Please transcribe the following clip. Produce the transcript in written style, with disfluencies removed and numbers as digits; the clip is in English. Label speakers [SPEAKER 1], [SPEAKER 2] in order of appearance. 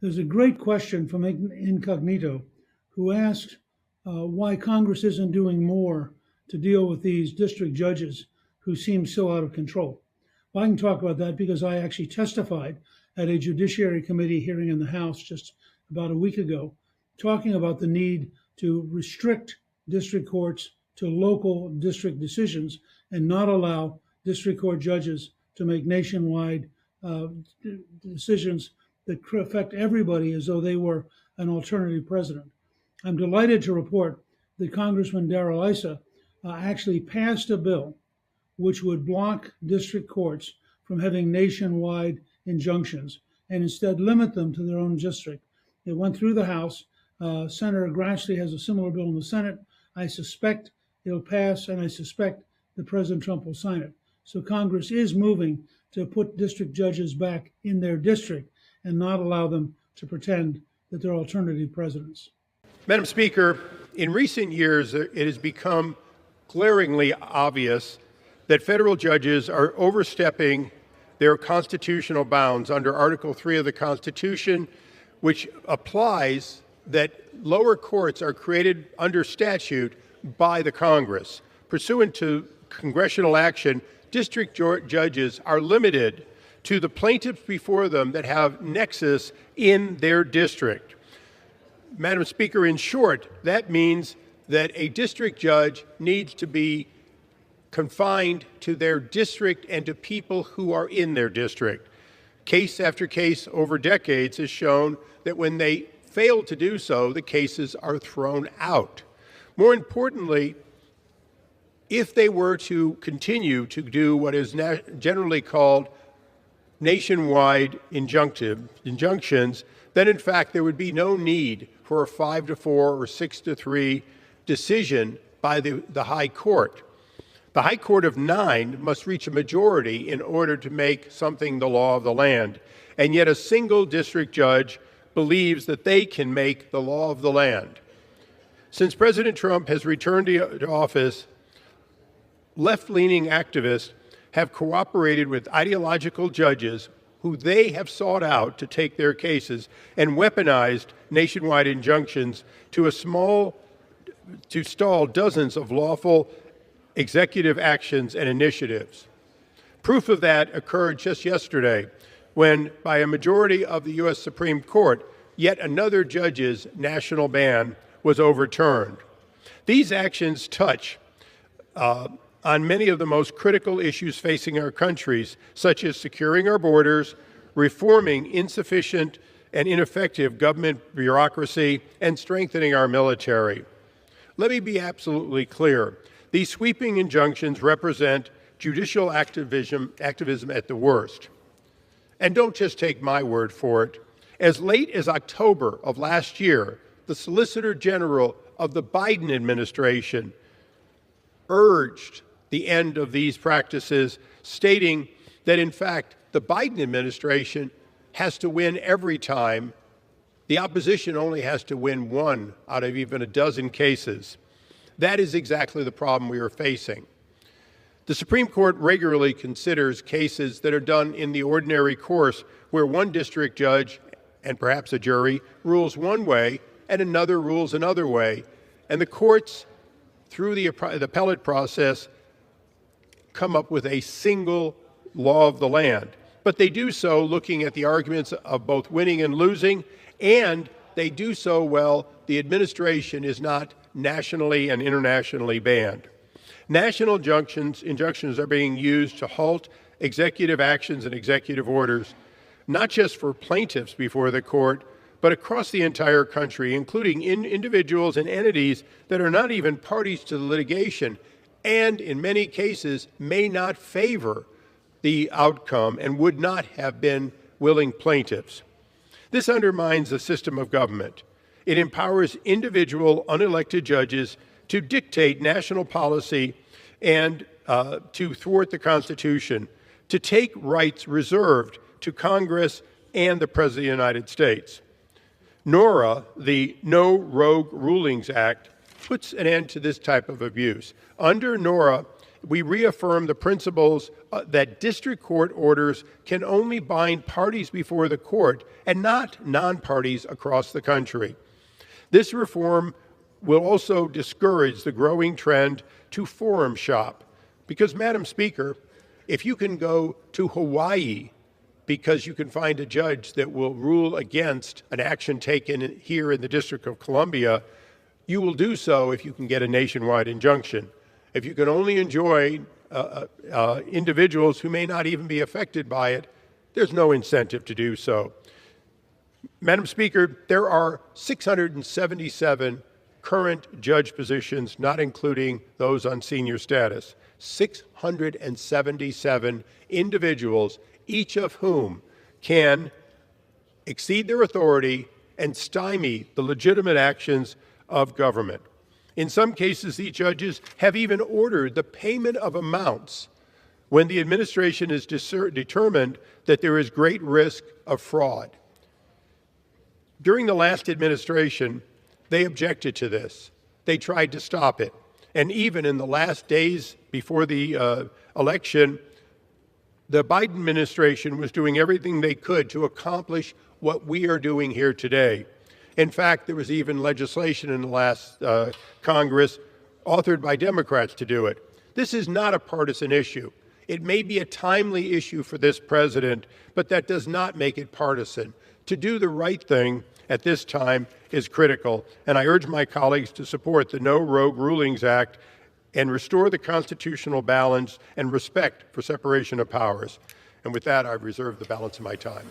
[SPEAKER 1] There's a great question from Incognito who asked why Congress isn't doing more to deal with these district judges who seem so out of control. Well, I can talk about that because I actually testified at a Judiciary Committee hearing in the House just about a week ago, talking about the need to restrict district courts to local district decisions and not allow district court judges to make nationwide decisions that affect everybody as though they were an alternative president. I'm delighted to report that Congressman Darrell Issa actually passed a bill which would block district courts from having nationwide injunctions and instead limit them to their own district. It went through the House. Senator Grassley has a similar bill in the Senate. I suspect it'll pass, and I suspect that President Trump will sign it. So Congress is moving to put district judges back in their district and not allow them to pretend that they're alternative presidents.
[SPEAKER 2] Madam Speaker, in recent years, it has become glaringly obvious that federal judges are overstepping their constitutional bounds under Article 3 of the Constitution, which applies that lower courts are created under statute by the Congress. Pursuant to congressional action, district judges are limited to the plaintiffs before them that have nexus in their district. Madam Speaker, in short, that means that a district judge needs to be confined to their district and to people who are in their district. Case after case over decades has shown that when they fail to do so, the cases are thrown out. More importantly, if they were to continue to do what is generally called nationwide injunctions, then in fact there would be no need for a 5-4 or 6-3 decision by the High Court. The High Court of 9 must reach a majority in order to make something the law of the land, and yet a single district judge believes that they can make the law of the land. Since President Trump has returned to office, left-leaning activists have cooperated with ideological judges who they have sought out to take their cases and weaponized nationwide injunctions to stall dozens of lawful executive actions and initiatives. Proof of that occurred just yesterday when, by a majority of the U.S. Supreme Court, yet another judge's national ban was overturned. These actions touch on many of the most critical issues facing our countries, such as securing our borders, reforming insufficient and ineffective government bureaucracy, and strengthening our military. Let me be absolutely clear. These sweeping injunctions represent judicial activism at the worst. And don't just take my word for it. As late as October of last year, the Solicitor General of the Biden administration urged the end of these practices, stating that, in fact, the Biden administration has to win every time. The opposition only has to win one out of even a dozen cases. That is exactly the problem we are facing. The Supreme Court regularly considers cases that are done in the ordinary course, where one district judge and perhaps a jury rules one way and another rules another way, and the courts, through the appellate process, come up with a single law of the land. But they do so looking at the arguments of both winning and losing, and they do so while the administration is not nationally and internationally banned. National injunctions are being used to halt executive actions and executive orders, not just for plaintiffs before the court, but across the entire country, including individuals and entities that are not even parties to the litigation, and in many cases may not favor the outcome and would not have been willing plaintiffs. This undermines the system of government. It empowers individual unelected judges to dictate national policy and to thwart the Constitution, to take rights reserved to Congress and the President of the United States. NORRA, the No Rogue Rulings Act, puts an end to this type of abuse. Under NORRA, we reaffirm the principles that district court orders can only bind parties before the court and not non-parties across the country. This reform will also discourage the growing trend to forum shop. Because, Madam Speaker, if you can go to Hawaii because you can find a judge that will rule against an action taken here in the District of Columbia, you will do so if you can get a nationwide injunction. If you can only enjoy individuals who may not even be affected by it, there's no incentive to do so. Madam Speaker, there are 677 current judge positions, not including those on senior status. 677 individuals, each of whom can exceed their authority and stymie the legitimate actions of government. In some cases, these judges have even ordered the payment of amounts when the administration is determined that there is great risk of fraud. During the last administration, they objected to this. They tried to stop it. And even in the last days before the election, the Biden administration was doing everything they could to accomplish what we are doing here today. In fact, there was even legislation in the last Congress authored by Democrats to do it. This is not a partisan issue. It may be a timely issue for this president, but that does not make it partisan. To do the right thing at this time is critical, and I urge my colleagues to support the No Rogue Rulings Act and restore the constitutional balance and respect for separation of powers. And with that, I reserve the balance of my time.